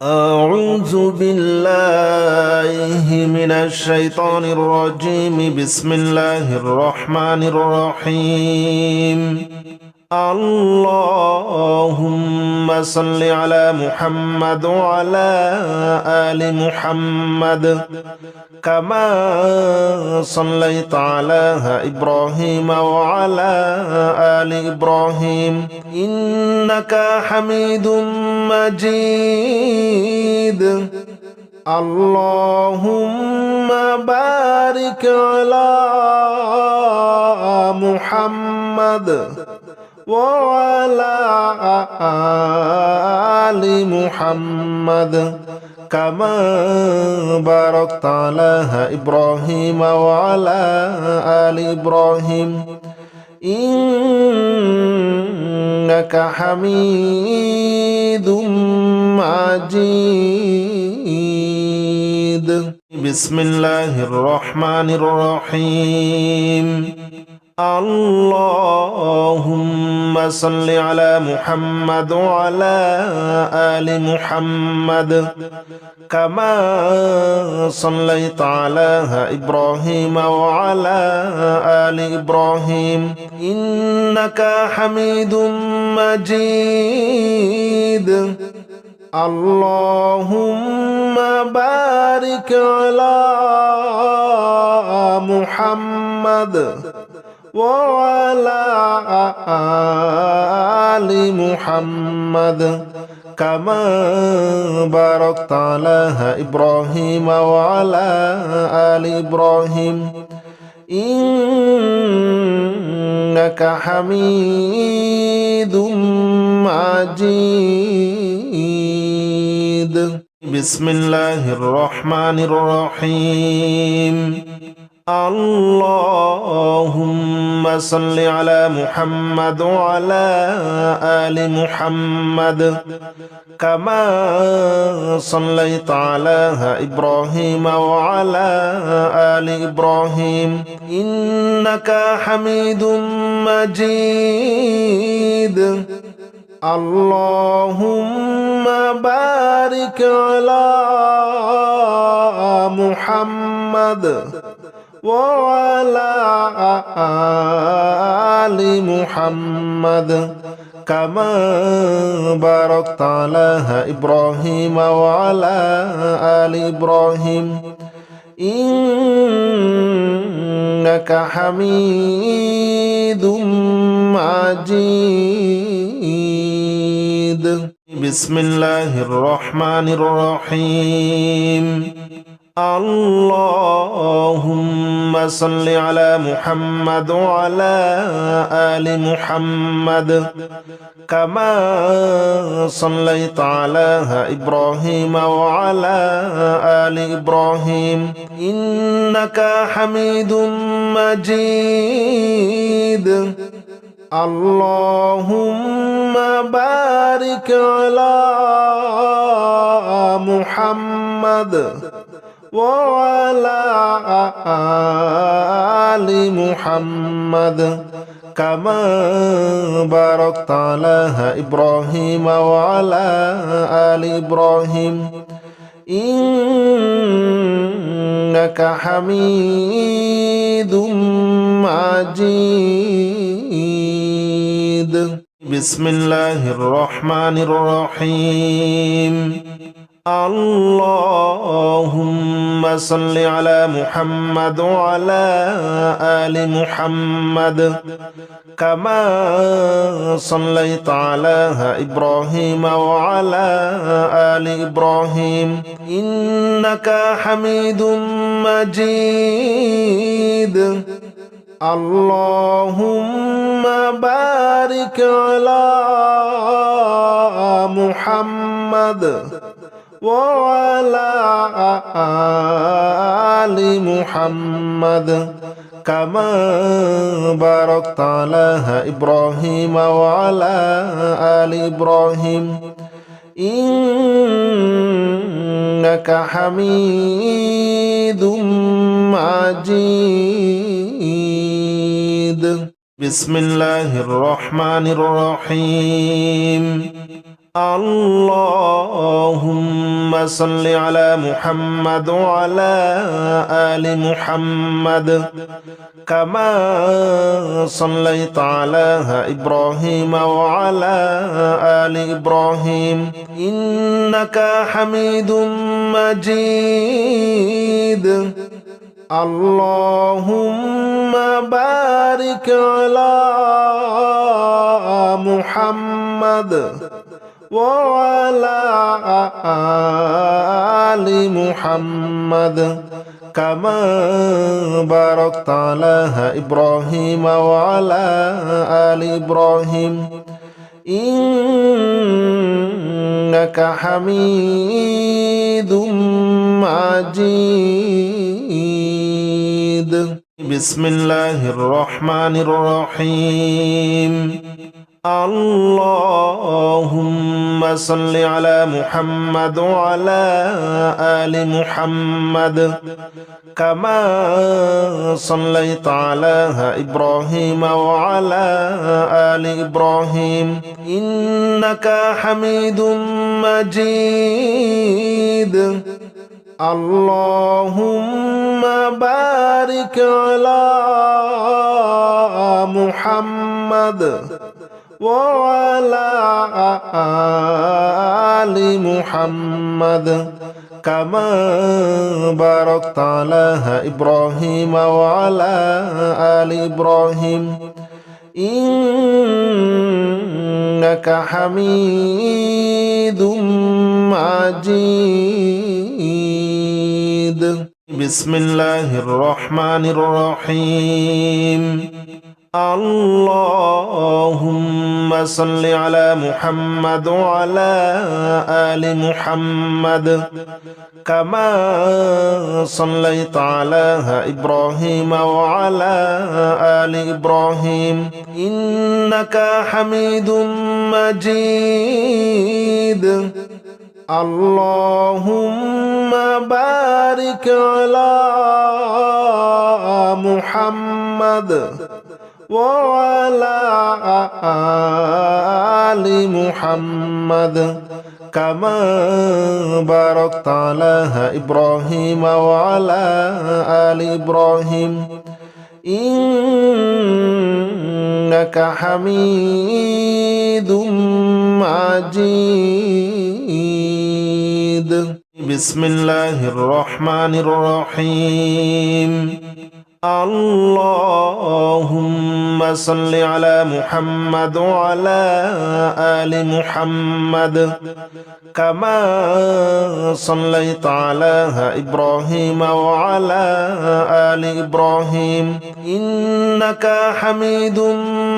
أعوذ بالله من الشيطان الرجيم. بسم الله الرحمن الرحيم. اللهم صل على محمد وعلى آل محمد كما صليت على إبراهيم وعلى آل إبراهيم إنك حميد مجيد. اللهم بارك على محمد وعلى آل محمد كما باركت على إبراهيم وعلى آل إبراهيم إنك حميد مجيد. بسم الله الرحمن الرحيم. اللهم صل على محمد وعلى آل محمد كما صليت على إبراهيم وعلى آل إبراهيم إنك حميد مجيد. اللهم بارك على محمد وعلى آل محمد كما باركت على إبراهيم وعلى آل إبراهيم إنك حميد مجيد. بسم الله الرحمن الرحيم. اللهم صل على محمد وعلى آل محمد كما صليت على إبراهيم وعلى آل إبراهيم إنك حميد مجيد. اللهم بارك على محمد وعلى آل محمد كما باركت على إبراهيم وعلى آل إبراهيم إنك حميد مجيد. بسم الله الرحمن الرحيم. اللهم صل على محمد وعلى آل محمد كما صليت على إبراهيم وعلى آل إبراهيم إنك حميد مجيد. اللهم بارك على محمد وعلى آل محمد كما باركت على إبراهيم وعلى آل إبراهيم إنك حميد مجيد. بسم الله الرحمن الرحيم. اللهم صل على محمد وعلى آل محمد كما صليت على إبراهيم وعلى آل إبراهيم إنك حميد مجيد. اللهم بارك على محمد وعلى آل محمد كما باركت على إبراهيم وعلى آل إبراهيم إنك حميد مجيد. بسم الله الرحمن الرحيم. اللهم صل على محمد وعلى آل محمد كما صليت على إبراهيم وعلى آل إبراهيم إنك حميد مجيد اللهم بارك على محمد وعلى آل محمد كما باركت على إبراهيم وعلى آل إبراهيم إنك حميد مجيد بسم الله الرحمن الرحيم اللهم صل على محمد وعلى آل محمد كما صليت على إبراهيم وعلى آل إبراهيم إنك حميد مجيد اللهم بارك على محمد وعلى آل محمد كما باركت على إبراهيم وعلى آل إبراهيم إنك حميد مجيد بسم الله الرحمن الرحيم اللهم صل على محمد وعلى آل محمد كما صليت على إبراهيم وعلى آل إبراهيم إنك حميد مجيد اللهم بارك على محمد وعلى آل محمد كما باركت على إبراهيم وعلى آل إبراهيم إنك حميد مجيد بسم الله الرحمن الرحيم اللهم صل على محمد وعلى آل محمد كما صليت على إبراهيم وعلى آل إبراهيم إنك حميد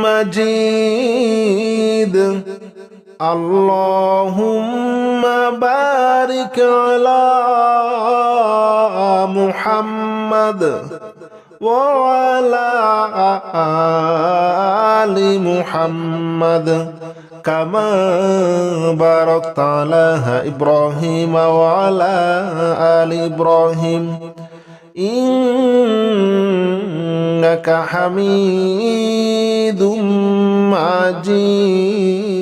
مجيد اللهم بارك على محمد وعلى آل محمد كما باركت على إبراهيم وعلى آل إبراهيم إنك حميد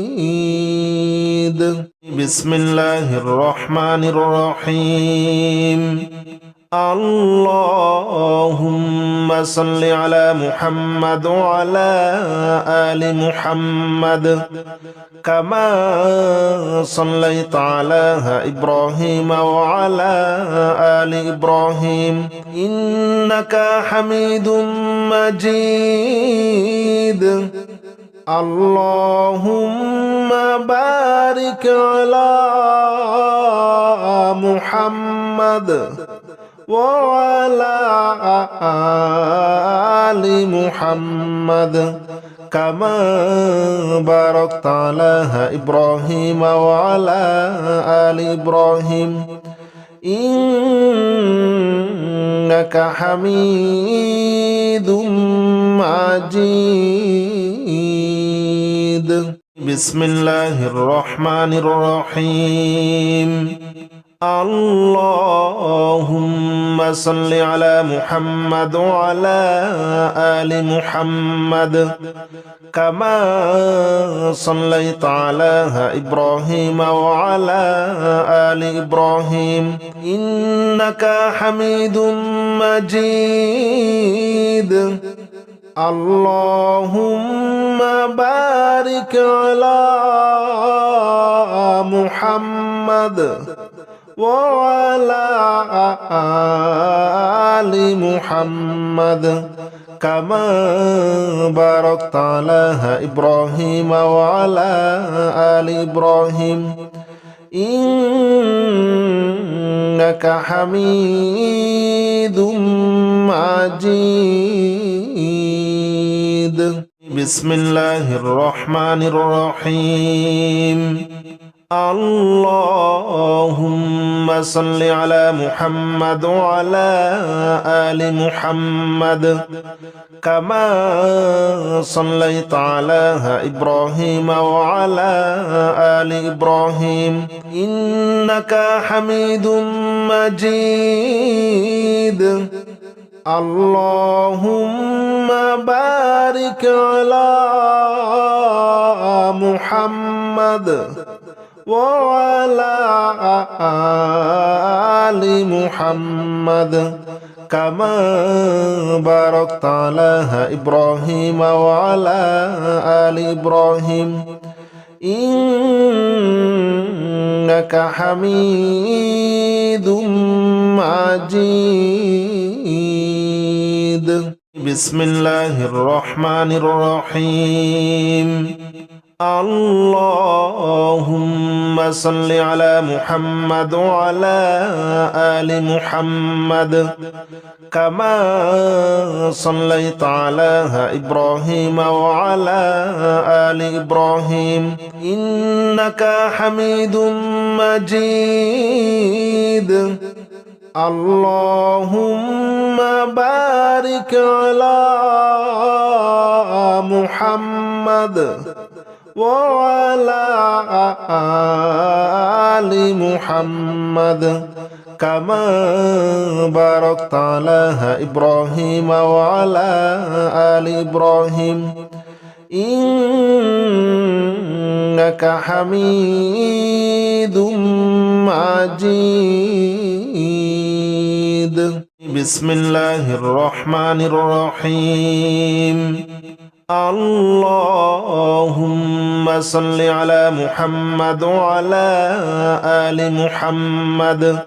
مجيد بسم الله الرحمن الرحيم اللهم صل على محمد وعلى آل محمد كما صليت على إبراهيم وعلى آل إبراهيم إنك حميد مجيد اللهم بارك على محمد وعلى آل محمد كما باركت على إبراهيم وعلى آل إبراهيم إنك حميد مجيد بسم الله الرحمن الرحيم اللهم صل على محمد وعلى آل محمد كما صليت على إبراهيم وعلى آل إبراهيم إنك حميد مجيد اللهم بارك على محمد وعلى آل محمد كما باركت على إبراهيم وعلى آل إبراهيم إنك حميد مجيد بسم الله الرحمن الرحيم اللهم صل على محمد وعلى آل محمد كما صليت على إبراهيم وعلى آل إبراهيم إنك حميد مجيد اللهم بارك على محمد وعلى آل محمد كما باركت على إبراهيم وعلى آل إبراهيم إنك حميد مجيد بسم الله الرحمن الرحيم اللهم صل على محمد وعلى آل محمد كما صليت على إبراهيم وعلى آل إبراهيم إنك حميد مجيد اللهم بارك على محمد وعلى آل محمد كما باركت على إبراهيم وعلى آل إبراهيم إنك حميد مجيد بسم الله الرحمن الرحيم اللهم صل على محمد وعلى آل محمد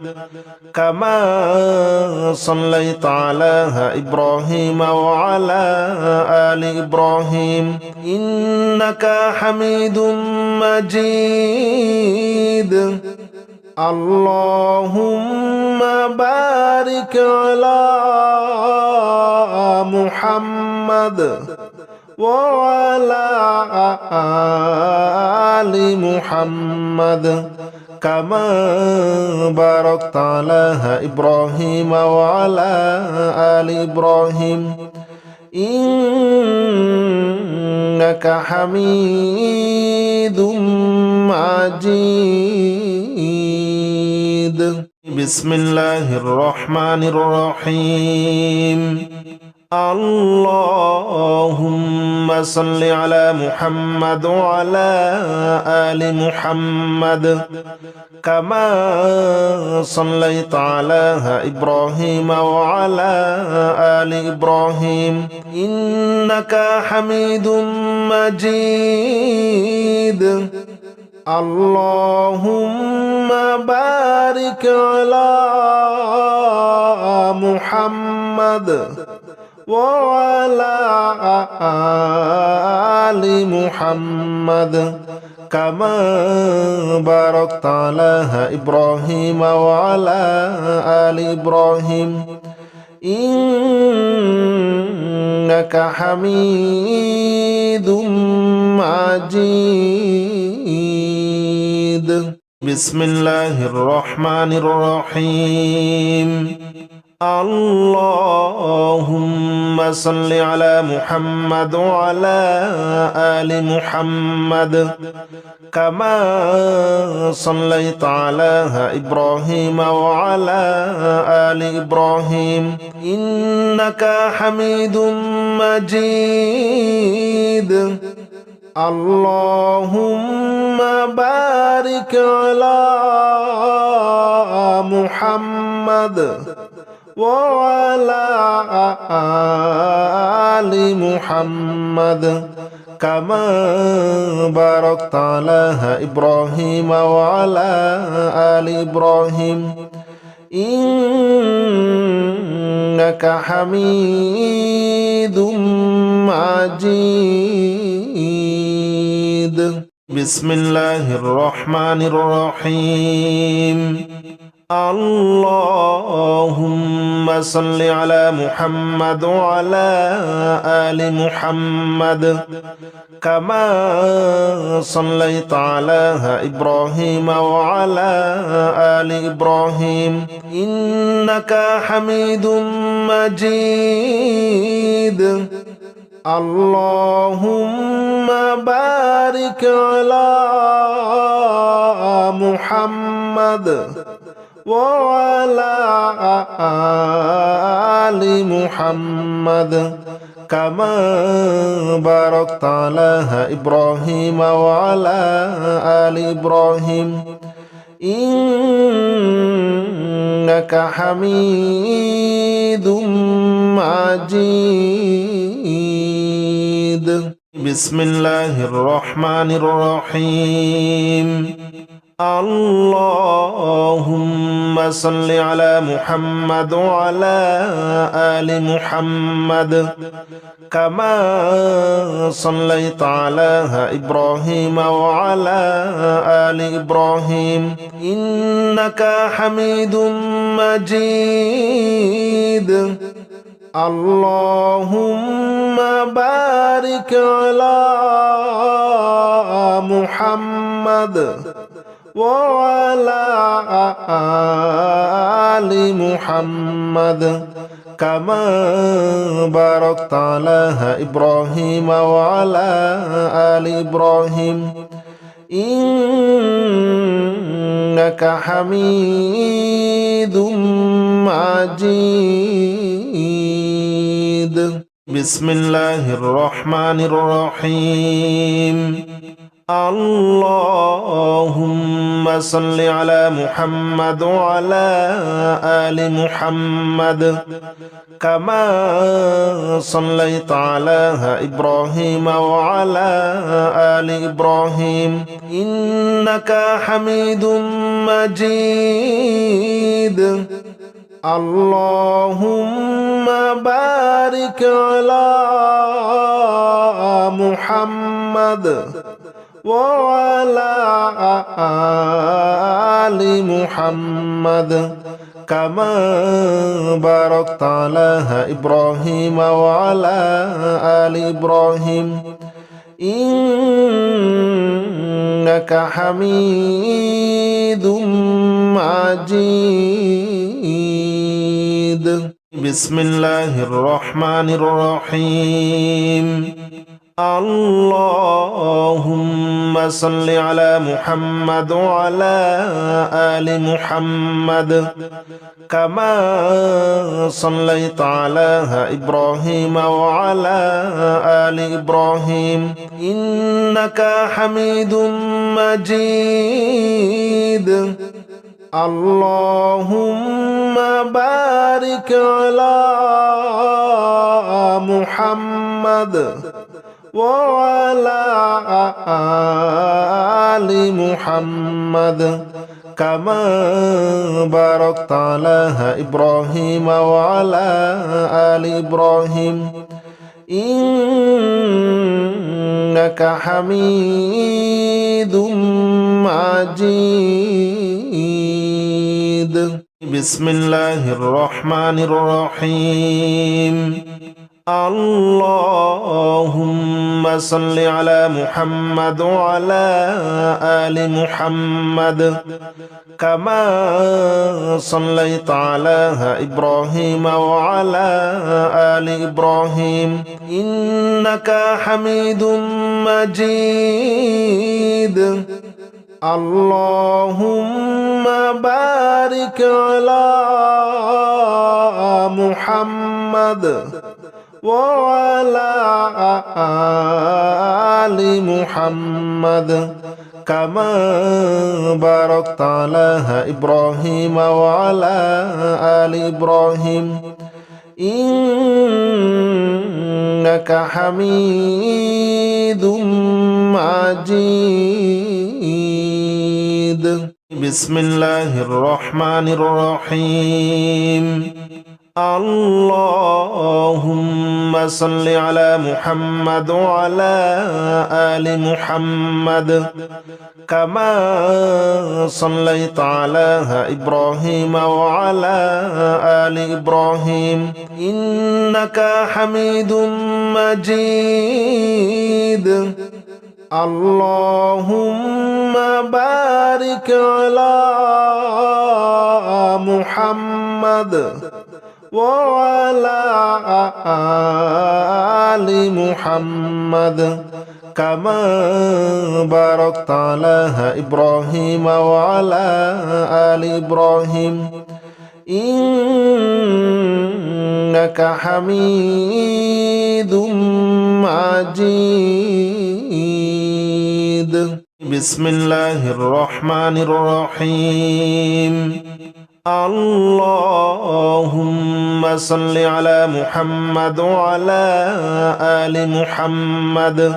كما صليت على إبراهيم وعلى آل إبراهيم إنك حميد مجيد اللهم بارك على محمد وعلى آل محمد كما باركت على إبراهيم وعلى آل إبراهيم إنك حميد مجيد بسم الله الرحمن الرحيم اللهم صل على محمد وعلى آل محمد كما صليت على إبراهيم وعلى آل إبراهيم إنك حميد مجيد اللهم بارك على محمد وعلى آل محمد كما باركت على إبراهيم وعلى آل إبراهيم إنك حميد مجيد بسم الله الرحمن الرحيم اللهم صل على محمد وعلى آل محمد كما صليت على إبراهيم وعلى آل إبراهيم إنك حميد مجيد اللهم بارك على محمد وعلى آل محمد كما باركت على إبراهيم وعلى آل إبراهيم إنك حميد مجيد بسم الله الرحمن الرحيم اللهم صل على محمد وعلى آل محمد كما صليت على إبراهيم وعلى آل إبراهيم إنك حميد مجيد اللهم بارك على محمد وعلى آل محمد كما باركت على إبراهيم وعلى آل إبراهيم إنك حميد مجيد بسم الله الرحمن الرحيم اللهم صل على محمد وعلى آل محمد كما صليت على إبراهيم وعلى آل إبراهيم إنك حميد مجيد اللهم بارك على محمد وعلى آل محمد كما باركت على إبراهيم وعلى آل إبراهيم إنك حميد مجيد بسم الله الرحمن الرحيم اللهم صل على محمد وعلى آل محمد كما صليت على إبراهيم وعلى آل إبراهيم إنك حميد مجيد اللهم بارك على محمد وعلى آل محمد كما باركت على إبراهيم وعلى آل إبراهيم إنك حميد مجيد بسم الله الرحمن الرحيم اللهم صل على محمد وعلى آل محمد كما صليت على إبراهيم وعلى آل إبراهيم إنك حميد مجيد اللهم بارك على محمد وعلى آل محمد كما باركت على إبراهيم وعلى آل إبراهيم إنك حميد مجيد بسم الله الرحمن الرحيم اللهم صل على محمد وعلى آل محمد كما صليت على إبراهيم وعلى آل إبراهيم إنك حميد مجيد اللهم بارك على محمد وعلى آل محمد كما باركت على إبراهيم وعلى آل إبراهيم إنك حميد مجيد بسم الله الرحمن الرحيم اللهم صل على محمد وعلى آل محمد كما صليت على إبراهيم وعلى آل إبراهيم إنك حميد مجيد اللهم بارك على محمد وعلى آل محمد كما باركت على إبراهيم وعلى آل إبراهيم إنك حميد مجيد بسم الله الرحمن الرحيم اللهم صل على محمد وعلى آل محمد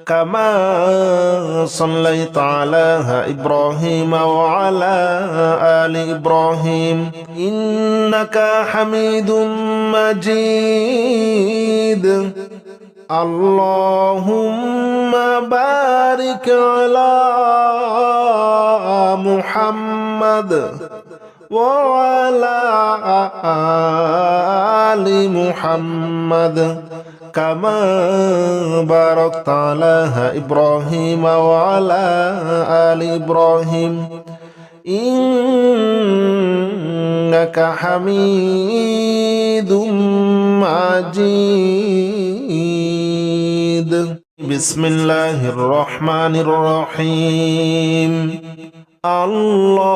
كما صليت على إبراهيم وعلى آل إبراهيم إنك حميد مجيد اللهم بارك على محمد وعلى آل محمد كما باركت على إبراهيم وعلى آل إبراهيم إنك حميد مجيد بسم الله الرحمن الرحيم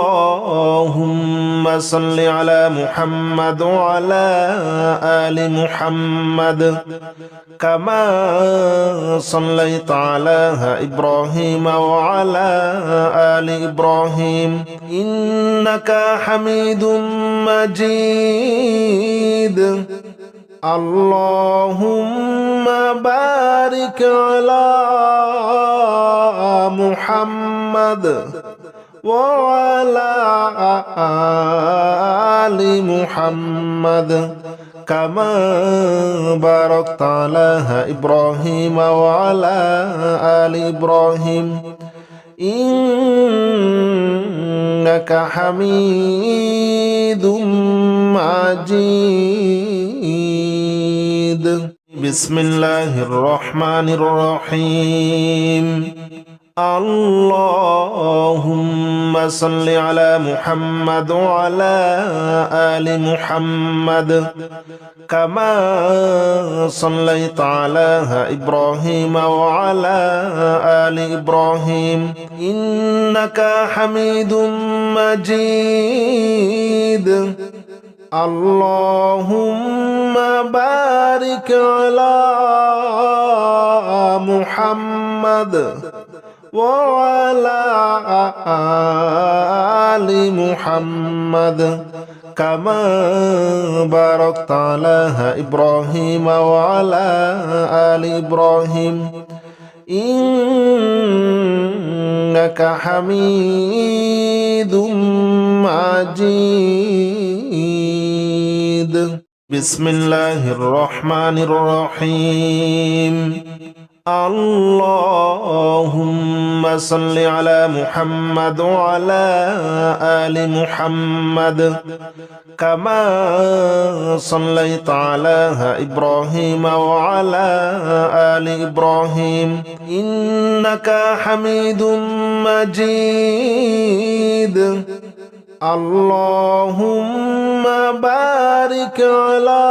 اللهم صل على محمد وعلى آل محمد كما صليت على إبراهيم وعلى آل إبراهيم إنك حميد مجيد اللهم بارك على محمد وعلى آل محمد كما باركت على إبراهيم وعلى آل إبراهيم إنك حميد مجيد بسم الله الرحمن الرحيم اللهم صل على محمد وعلى آل محمد كما صليت على إبراهيم وعلى آل إبراهيم إنك حميد مجيد اللهم بارك على محمد وعلى آل محمد كما باركت على إبراهيم وعلى آل إبراهيم إنك حميد مجيد بسم الله الرحمن الرحيم اللهم صل على محمد وعلى آل محمد كما صليت على إبراهيم وعلى آل إبراهيم إنك حميد مجيد اللهم بارك على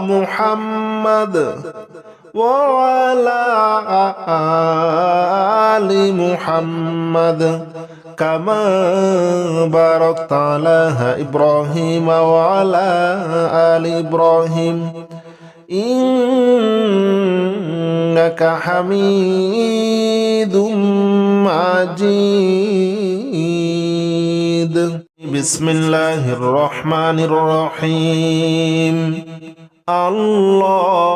محمد وعلى آل محمد كما باركت على إبراهيم وعلى آل إبراهيم إنك حميد مجيد بسم الله الرحمن الرحيم اللهم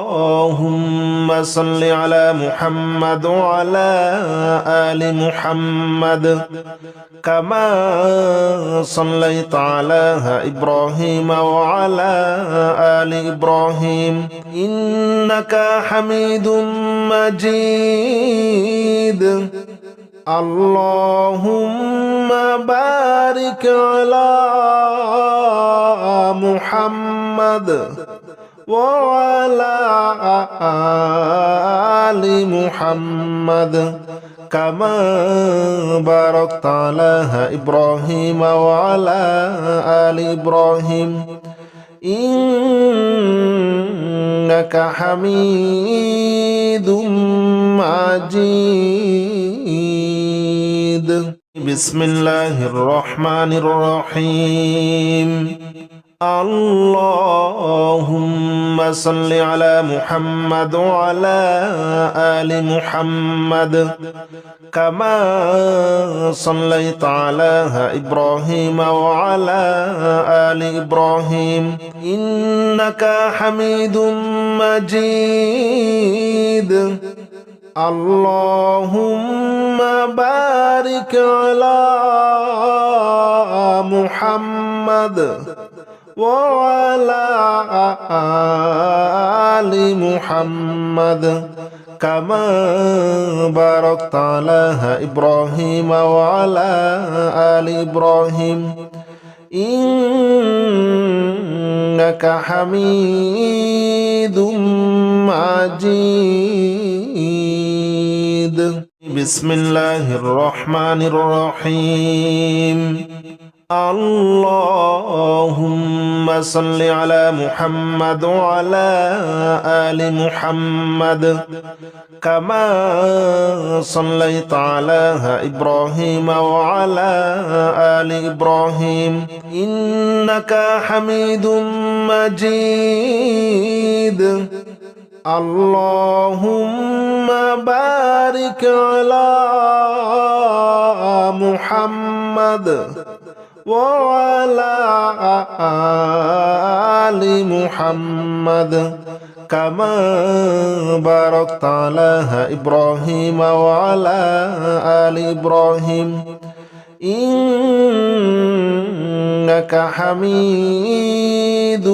صل على محمد وعلى آل محمد كما صليت على إبراهيم وعلى آل إبراهيم إنك حميد مجيد اللهم بارك على محمد وعلى آل محمد كما باركت على إبراهيم وعلى آل إبراهيم إنك حميد مجيد بسم الله الرحمن الرحيم اللهم صل على محمد وعلى آل محمد كما صليت على إبراهيم وعلى آل إبراهيم إنك حميد مجيد اللهم بارك على محمد وعلى آل محمد كما باركت على إبراهيم وعلى آل إبراهيم إنك حميد مجيد بسم الله الرحمن الرحيم اللهم صل على محمد وعلى آل محمد كما صليت على إبراهيم وعلى آل إبراهيم إنك حميد مجيد اللهم بارك على محمد وعلى آل محمد كما باركت على إبراهيم وعلى آل إبراهيم إنك حميد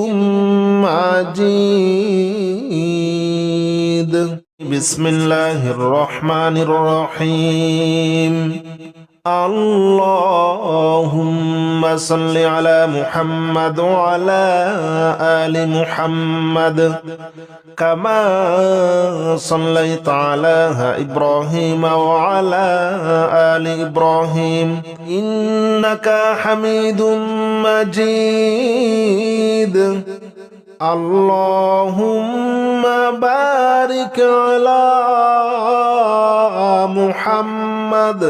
مجيد بسم الله الرحمن الرحيم اللهم صل على محمد وعلى آل محمد كما صليت على إبراهيم وعلى آل إبراهيم إنك حميد مجيد اللهم بارك على محمد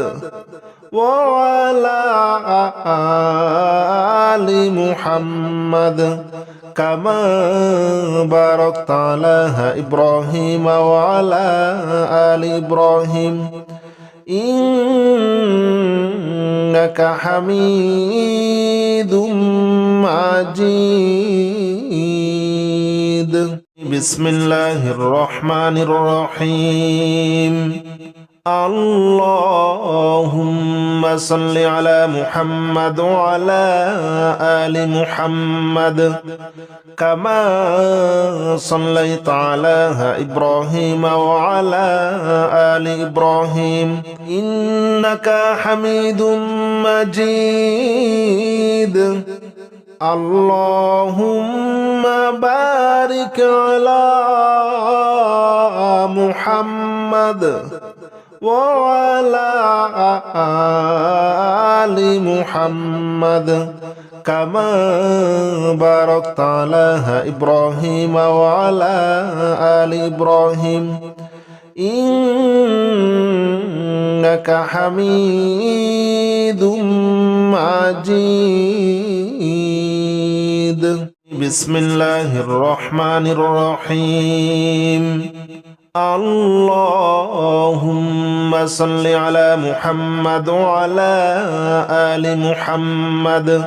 وعلى آل محمد كما باركت على إبراهيم وعلى آل إبراهيم إنك حميد مجيد بسم الله الرحمن الرحيم اللهم صل على محمد وعلى آل محمد كما صليت على إبراهيم وعلى آل إبراهيم إنك حميد مجيد اللهم بارك على محمد وعلى آل محمد كما باركت على إبراهيم وعلى آل إبراهيم إنك حميد مجيد بسم الله الرحمن الرحيم اللهم صل على محمد وعلى آل محمد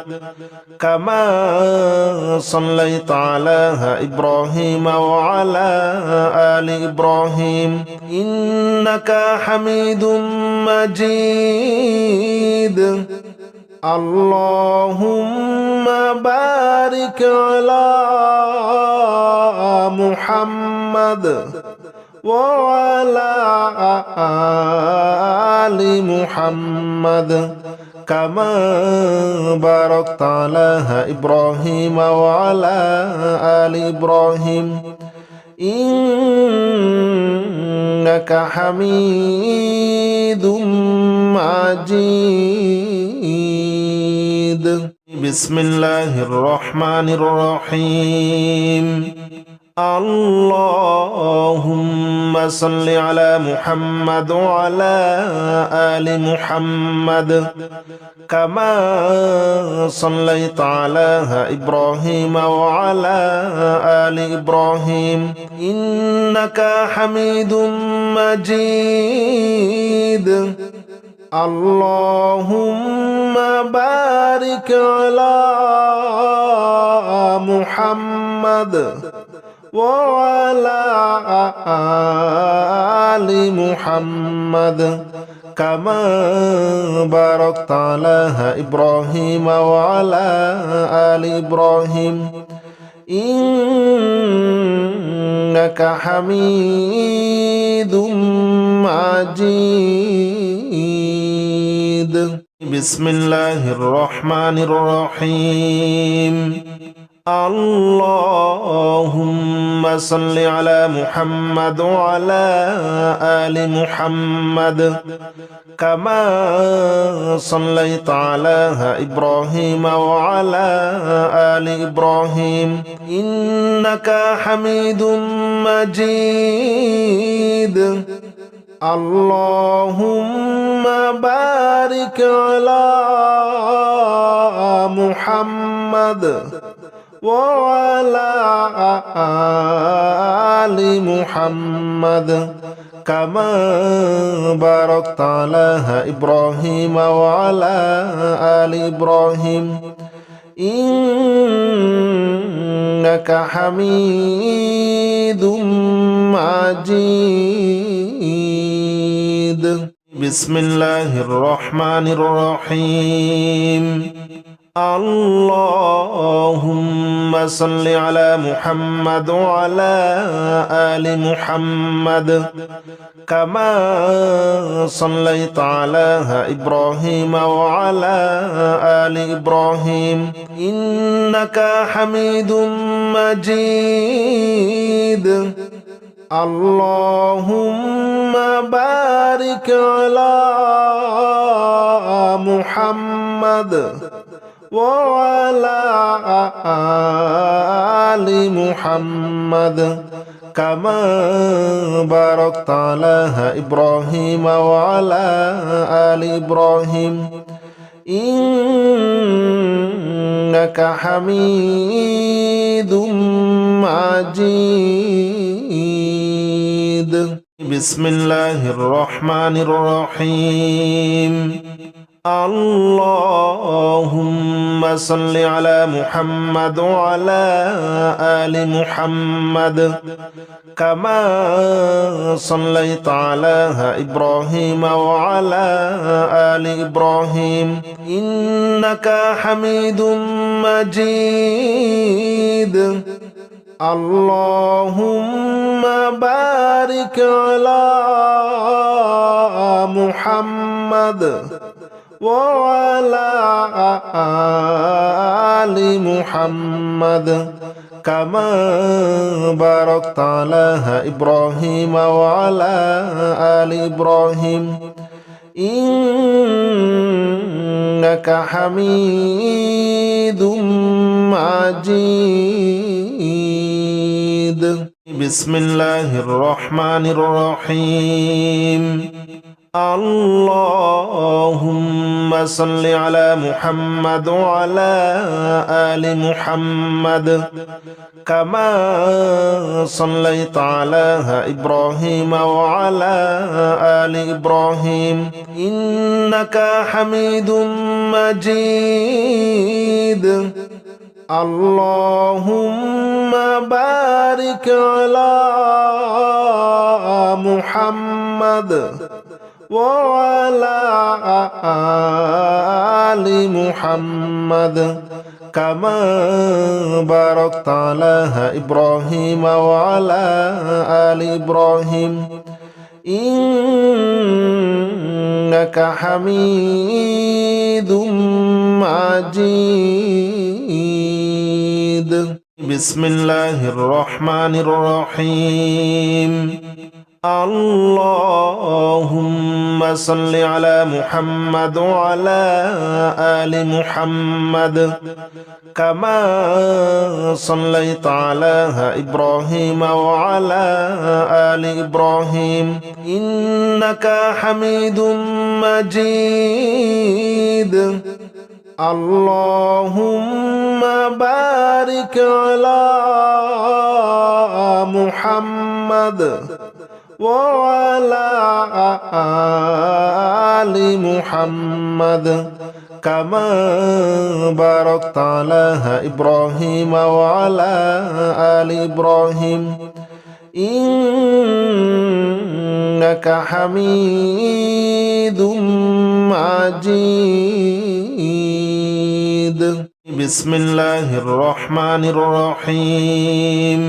كما صليت على إبراهيم وعلى آل إبراهيم إنك حميد مجيد اللهم بارك على محمد وعلى آل محمد كما باركت على إبراهيم وعلى آل إبراهيم إنك حميد مجيد بسم الله الرحمن الرحيم اللهم صل على محمد وعلى آل محمد كما صليت على إبراهيم وعلى آل إبراهيم إنك حميد مجيد اللهم بارك على محمد وعلى آل محمد كما باركت على إبراهيم وعلى آل إبراهيم إنك حميد مجيد بسم الله الرحمن الرحيم اللهم صل على محمد وعلى آل محمد كما صليت على إبراهيم وعلى آل إبراهيم إنك حميد مجيد اللهم بارك على محمد وعلى آل محمد كما باركت على إبراهيم وعلى آل إبراهيم إنك حميد مجيد بسم الله الرحمن الرحيم اللهم صل على محمد وعلى آل محمد كما صليت على إبراهيم وعلى آل إبراهيم إنك حميد مجيد اللهم بارك على محمد وعلى آل محمد كما باركت على إبراهيم وعلى آل إبراهيم إنك حميد مجيد بسم الله الرحمن الرحيم اللهم صل على محمد وعلى آل محمد كما صليت على إبراهيم وعلى آل إبراهيم إنك حميد مجيد اللهم بارك على محمد وعلى آل محمد كما باركت على إبراهيم وعلى آل إبراهيم إنك حميد مجيد بسم الله الرحمن الرحيم اللهم صل على محمد وعلى آل محمد كما صليت على إبراهيم وعلى آل إبراهيم إنك حميد مجيد اللهم بارك على محمد وعلى آل محمد كما باركت على إبراهيم وعلى آل إبراهيم إنك حميد مجيد بسم الله الرحمن الرحيم اللهم صل على محمد وعلى آل محمد كما صليت على إبراهيم وعلى آل إبراهيم إنك حميد مجيد اللهم بارك على محمد وعلى آل محمد كما باركت على إبراهيم وعلى آل إبراهيم إنك حميد مجيد بسم الله الرحمن الرحيم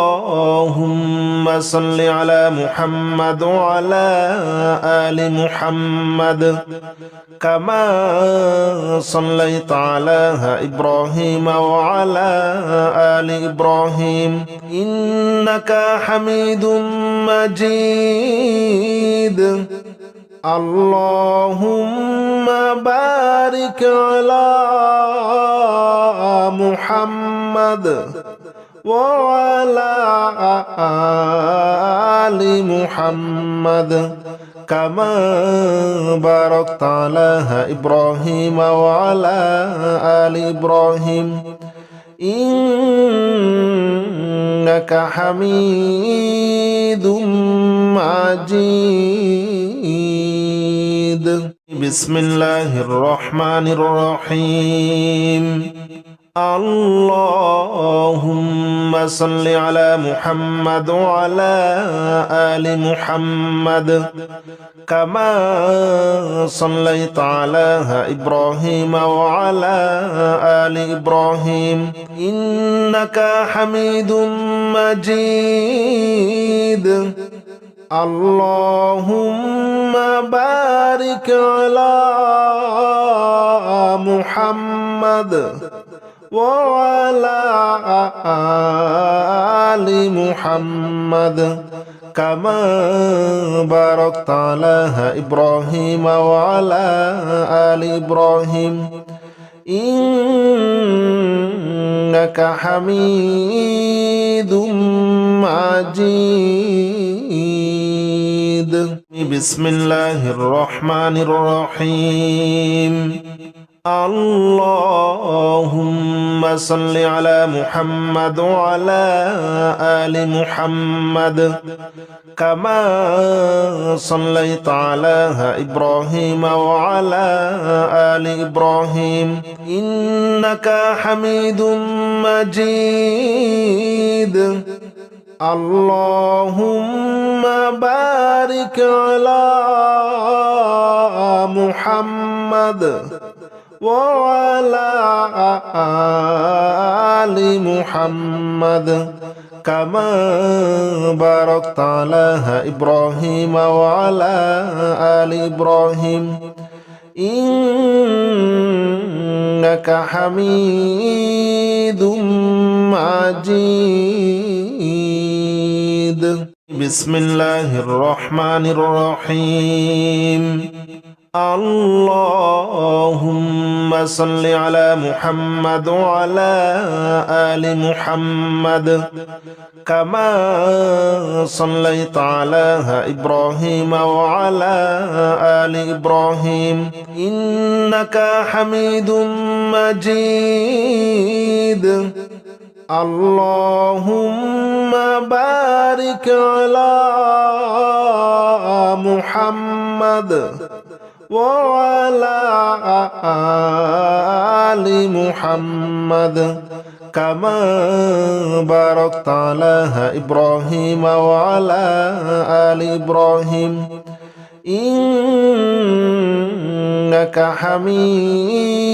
اللهم صل على محمد وعلى آل محمد كما صليت على إبراهيم وعلى آل إبراهيم إنك حميد مجيد اللهم بارك على محمد وعلى آل محمد كما باركت على إبراهيم وعلى آل إبراهيم إنك حميد مجيد بسم الله الرحمن الرحيم اللهم صل على محمد وعلى آل محمد كما صليت على إبراهيم وعلى آل إبراهيم إنك حميد مجيد اللهم بارك على محمد وعلى آل محمد كما باركت على إبراهيم وعلى آل إبراهيم إنك حميد مجيد بسم الله الرحمن الرحيم اللهم صل على محمد وعلى آل محمد كما صليت على إبراهيم وعلى آل إبراهيم إنك حميد مجيد اللهم بارك على محمد وعلى آل محمد كما باركت على إبراهيم وعلى آل إبراهيم إنك حميد مجيد بسم الله الرحمن الرحيم اللهم صل على محمد وعلى آل محمد كما صليت على إبراهيم وعلى آل إبراهيم إنك حميد مجيد اللهم بارك على محمد وعلى آل محمد كما باركت على إبراهيم وعلى آل إبراهيم إنك حميد